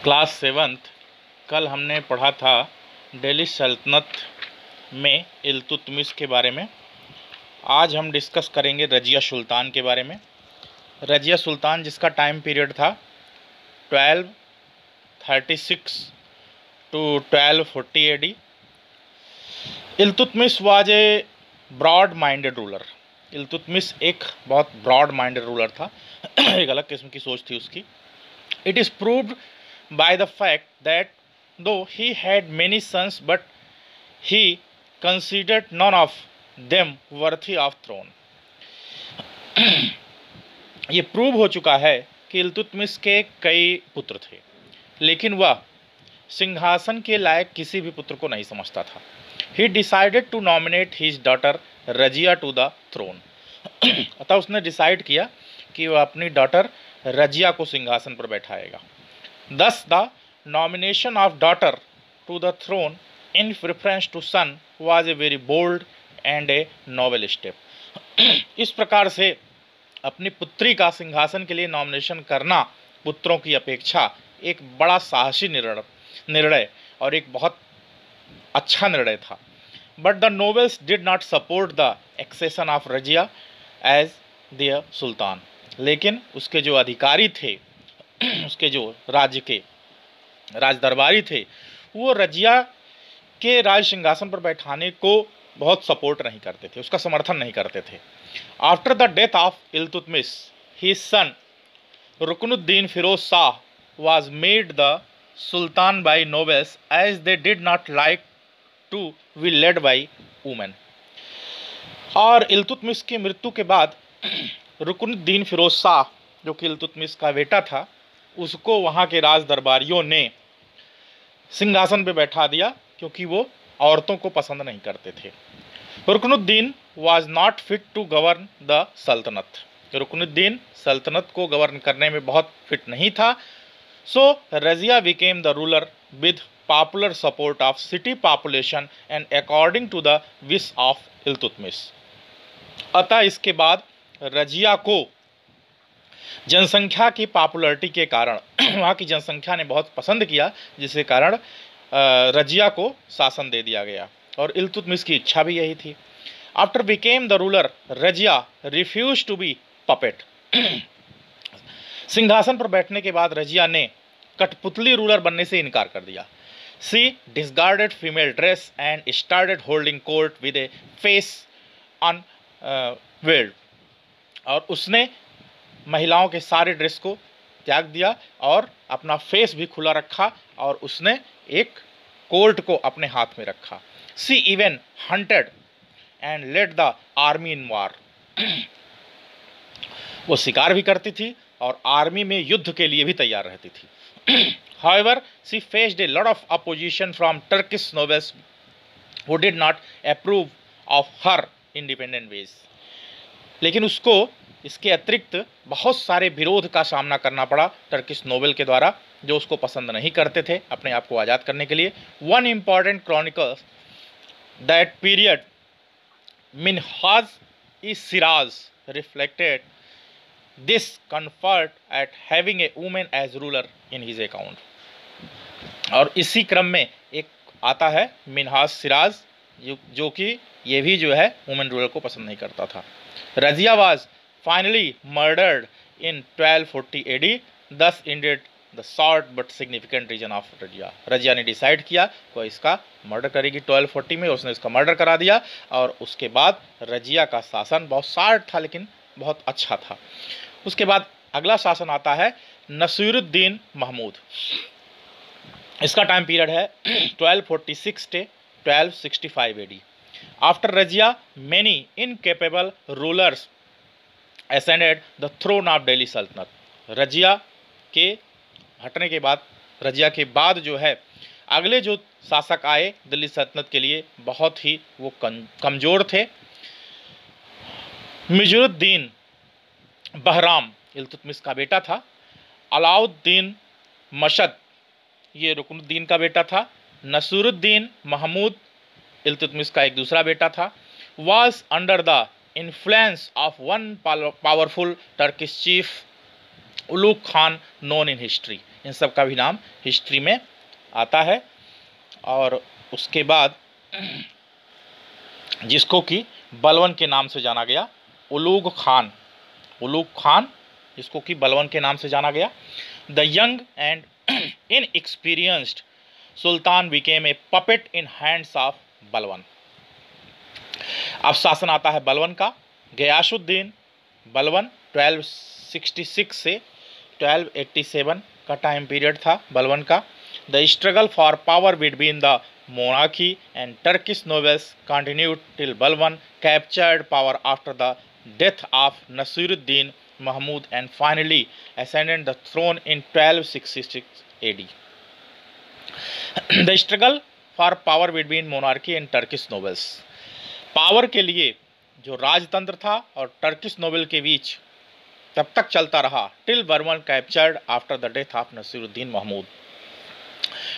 Class 7th कल हमने पढ़ा था दिल्ली सल्तनत में इल्तुतमिश के बारे में। आज हम डिस्कस करेंगे रजिया सुल्तान के बारे में। रजिया सुल्तान जिसका टाइम पीरियड था 1236 to 1240 AD। Iltutmish was a broad minded ruler. Iltutmish एक बहुत ब्रॉड माइंडेड रूलर था एक अलग किस्म की सोच थी उसकी। It is proved by the fact that though he had many sons but he considered none of them worthy of throne। ये प्रूव हो चुका है कि इल्तुतमिश के कई पुत्र थे लेकिन वह सिंहासन के लायक किसी भी पुत्र को नहीं समझता था। He decided to nominate his daughter Razia to the throne। अतः उसने डिसाइड किया कि वह अपनी डॉटर रजिया को सिंहासन पर बैठाएगा। Thus, the nomination of daughter to the throne in preference to son was a very bold and a novel step। इस प्रकार से अपनी पुत्री का सिंहासन के लिए नॉमिनेशन करना पुत्रों की अपेक्षा एक बड़ा साहसी निर्णय और एक बहुत अच्छा निर्णय था। But the nobles did not support the accession of Razia as their सुल्तान। लेकिन उसके जो अधिकारी थे, उसके जो राज्य के राज दरबारी थे, वो रजिया के राज सिंहासन पर बैठाने को बहुत सपोर्ट नहीं करते थे, उसका समर्थन नहीं करते थे। After the death of Iltutmish his son Ruknuddin Firoz Shah was made the sultan by nobles as they did not like to be led by women. और इल्तुतमिश की मृत्यु के बाद रुकनुद्दीन फिरोज शाह जो कि इल्तुतमिश का बेटा था, उसको वहाँ के राज दरबारियों ने सिंहासन पे बैठा दिया क्योंकि वो औरतों को पसंद नहीं करते थे। Ruknuddin was not fit to govern the sultanat. Ruknuddin सल्तनत को गवर्न करने में बहुत फिट नहीं था। So Razia became the ruler with popular support of city population and according to the wish of Iltutmish. अतः इसके बाद रजिया को जनसंख्या की पॉपुलरिटी के कारण वहाँ की जनसंख्या ने बहुत पसंद किया, जिसके कारण रजिया को शासन दे दिया गया और इल्तुतमिश की इच्छा भी यही थी। After became the ruler Razia refuse to be puppet. सिंहासन पर बैठने के बाद रजिया ने कठपुतली रूलर बनने से इनकार कर दिया। She discarded female dress and started holding court with a face unveiled. और उसने महिलाओं के सारे ड्रेस को त्याग दिया और अपना फेस भी खुला रखा और उसने एक कोर्ट को अपने हाथ में रखा। She even hunted and led the army in war. वो शिकार भी करती थी और आर्मी में युद्ध के लिए भी तैयार रहती थी। However, she faced a lot of opposition from Turkish nobles who did not approve of her independent ways। लेकिन उसको इसके अतिरिक्त बहुत सारे विरोध का सामना करना पड़ा टर्किश नोबल के द्वारा, जो उसको पसंद नहीं करते थे अपने आप को आज़ाद करने के लिए। One important chronicle that period Minhaj i Siraj reflected this comfort at having a women as ruler in his account. और इसी क्रम में एक आता है मिनहाज सिराज, जो कि ये भी जो है वुमेन रूलर को पसंद नहीं करता था। Razia was finally murdered in 1240 AD, thus ended the short but significant reign of Razia. Razia ने डिसाइड किया वो इसका मर्डर करेगी 1240 में, उसने इसका मर्डर करा दिया और उसके बाद रजिया का शासन बहुत शार्ट था लेकिन बहुत अच्छा था। उसके बाद अगला शासन आता है नसीरुद्दीन महमूद। इसका टाइम पीरियड है 1246 से 1265 AD। After Razia many incapable rulers ascended the throne of Delhi सल्तनत। रजिया के हटने के बाद, रजिया के बाद जो है अगले जो शासक आए दिल्ली सल्तनत के लिए बहुत ही वो कमज़ोर थे। मिजुरुद्दीन बहराम इल्तुतमिश का बेटा था। अलाउद्दीन मशद ये रुकनुद्दीन का बेटा था। नसीरुद्दीन महमूद इल्तुतमिश का एक दूसरा बेटा था। was under the influence of one powerful Turkish chief Ulugh Khan known in history। इन सब का भी नाम हिस्ट्री में आता है। और उसके बाद जिसको कि बलवन के नाम से जाना गया, उलूग खान जिसको कि बलवन के नाम से जाना गया। The young and inexperienced Sultan became a puppet in hands of बलवन। अब शासन आता है बलवन का। गयासुद्दीन बलवन 1266 से 1287 का टाइम पीरियड था बलवन का। The struggle for power between the monarchy and Turkish nobles continued till Balban captured power after the death of Nasiruddin Mahmud and finally ascended the throne in 1266 AD. The struggle for power between monarchy and Turkish nobles, power के लिए जो राजतंत्र था और Turkish Nobel के बीच तब तक चलता रहा till Balban captured after the death of Nasiruddin Mahmud.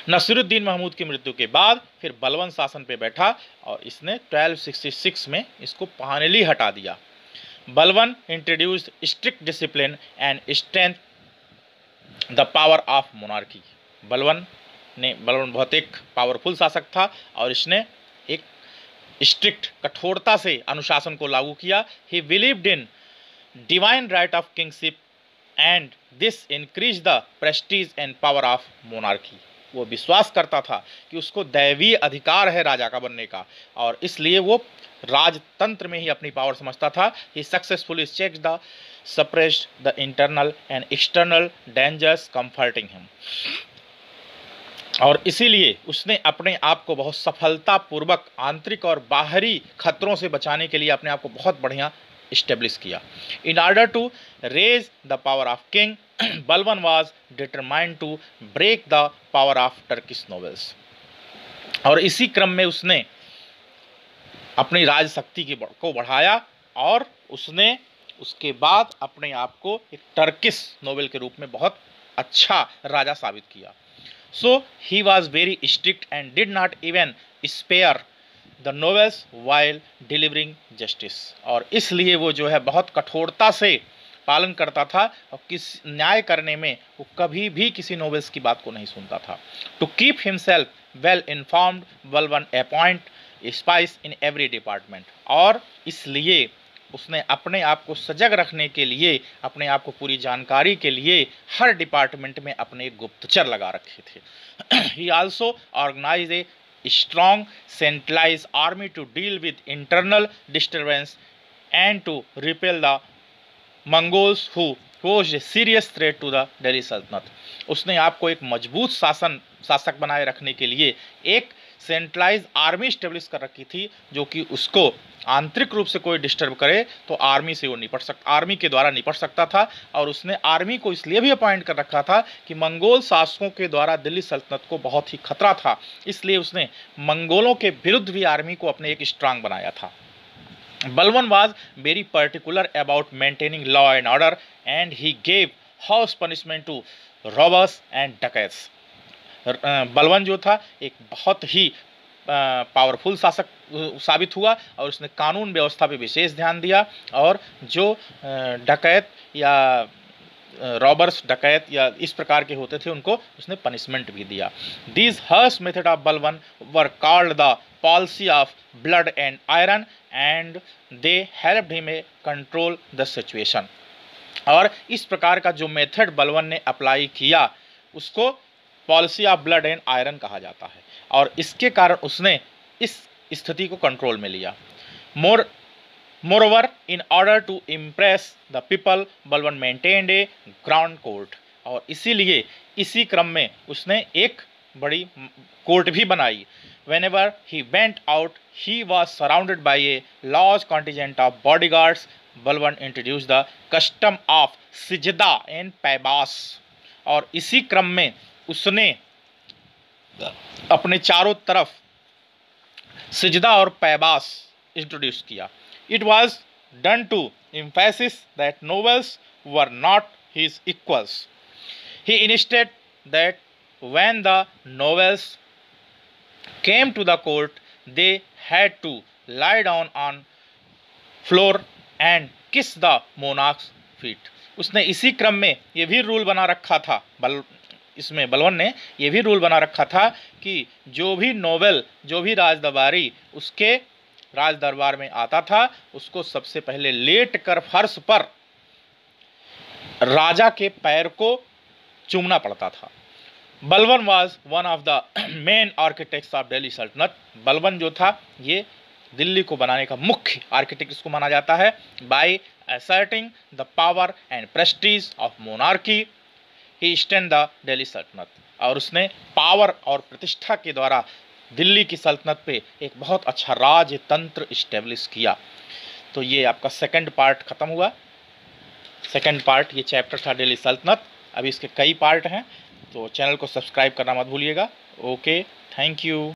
Nasiruddin Mahmud की मृत्यु के बाद फिर बलवन शासन पे बैठा और इसने 1266 में इसको फाइनली हटा दिया। बलवन introduced strict discipline and strength the power of monarchy. बलवन बहुत एक पावरफुल शासक था और इसने एक स्ट्रिक्ट कठोरता से अनुशासन को लागू किया। ही believed in divine right of kingship and this increase the Prestige and power of monarchy. वो विश्वास करता था कि उसको दैवीय अधिकार है राजा का बनने का और इसलिए वो राजतंत्र में ही अपनी पावर समझता था। He successfully checked the suppressed the internal and external dangers comforting him. और इसीलिए उसने अपने आप को बहुत सफलतापूर्वक आंतरिक और बाहरी खतरों से बचाने के लिए अपने आप को बहुत बढ़िया इस्टेब्लिश किया। In order to raise the power of king Balban was determined to break the power of Turkish nobles. और इसी क्रम में उसने अपनी राजशक्ति को बढ़ाया और उसने उसके बाद अपने आप को एक टर्किश नोबेल के रूप में बहुत अच्छा राजा साबित किया। So he was very strict and did not even spare the nobles while delivering justice. और इसलिए वो जो है बहुत कठोरता से पालन करता था और किस न्याय करने में वो कभी भी किसी नोबल्स की बात को नहीं सुनता था। To keep himself well informed Balban appoint spies in every department. और इसलिए उसने अपने आप को सजग रखने के लिए, अपने आप को पूरी जानकारी के लिए हर डिपार्टमेंट में अपने गुप्तचर लगा रखे थे। He also organize a strong centralized army to deal with internal disturbance and to repel the Mongols who posed a serious threat to the Delhi Sultanate। उसने आपको एक मजबूत शासक बनाए रखने के लिए एक सेंट्रलाइज आर्मी स्टेब्लिश कर रखी थी जो कि उसको आंतरिक रूप से कोई डिस्टर्ब करे तो आर्मी से वो आर्मी के द्वारा निपट सकता था। और उसने आर्मी को इसलिए भी अपॉइंट कर रखा था कि मंगोल शासकों के द्वारा दिल्ली सल्तनत को बहुत ही खतरा था, इसलिए उसने मंगोलों के विरुद्ध भी आर्मी को अपने एक स्ट्रांग बनाया था। बलवन was very particular about maintaining law and order and he gave harsh punishment to robbers and dacoits। बलवन जो था एक बहुत ही पावरफुल शासक साबित हुआ और उसने कानून व्यवस्था पे विशेष ध्यान दिया और जो डकैत या रॉबर्स डकैत या इस प्रकार के होते थे उनको उसने पनिशमेंट भी दिया। दीज हर्श मेथड ऑफ बलवन were called the policy of blood and iron and they helped him control the situation. और इस प्रकार का जो मेथड बलवन ने अप्लाई किया उसको policy of blood and iron कहा जाता है और इसके कारण उसने इस स्थिति को कंट्रोल में लिया। Moreover in order to impress the people Balban maintained a ground court. और इसीलिए इसी क्रम में उसने एक बड़ी कोर्ट भी बनाई। Whenever he went out, he was surrounded by a large contingent of bodyguards। बलवन introduced the custom of सिजदा and पैबास। और इसी क्रम में उसने अपने चारों तरफ सिजदा और पैबास इंट्रोड्यूस किया। It was done to emphasize that nobles were not his equals। He insisted that when the nobles came to the court they had to lie down on floor and kiss the monarch's feet। उसने इसी क्रम में ये भी rule बना रखा था इसमें बलबन ने ये भी रूल बना रखा था कि जो भी नोबेल, जो भी राजदरबारी उसके राज दरबार में आता था, उसको सबसे पहले लेट कर फर्श पर राजा के पैर को चूमना पड़ता था। Balban was one of the main architects of Delhi सल्तनत। बलबन जो था ये दिल्ली को बनाने का मुख्य आर्किटेक्ट इसको माना जाता है। By asserting the power and prestige of monarchy he stand the Delhi Sultanat, और उसने पावर और प्रतिष्ठा के द्वारा दिल्ली की सल्तनत पे एक बहुत अच्छा राजतंत्र इस्टेब्लिश किया। तो ये आपका सेकंड पार्ट खत्म हुआ। सेकंड पार्ट ये चैप्टर था दिल्ली सल्तनत। अभी इसके कई पार्ट हैं, तो चैनल को सब्सक्राइब करना मत भूलिएगा। Okay, thank you.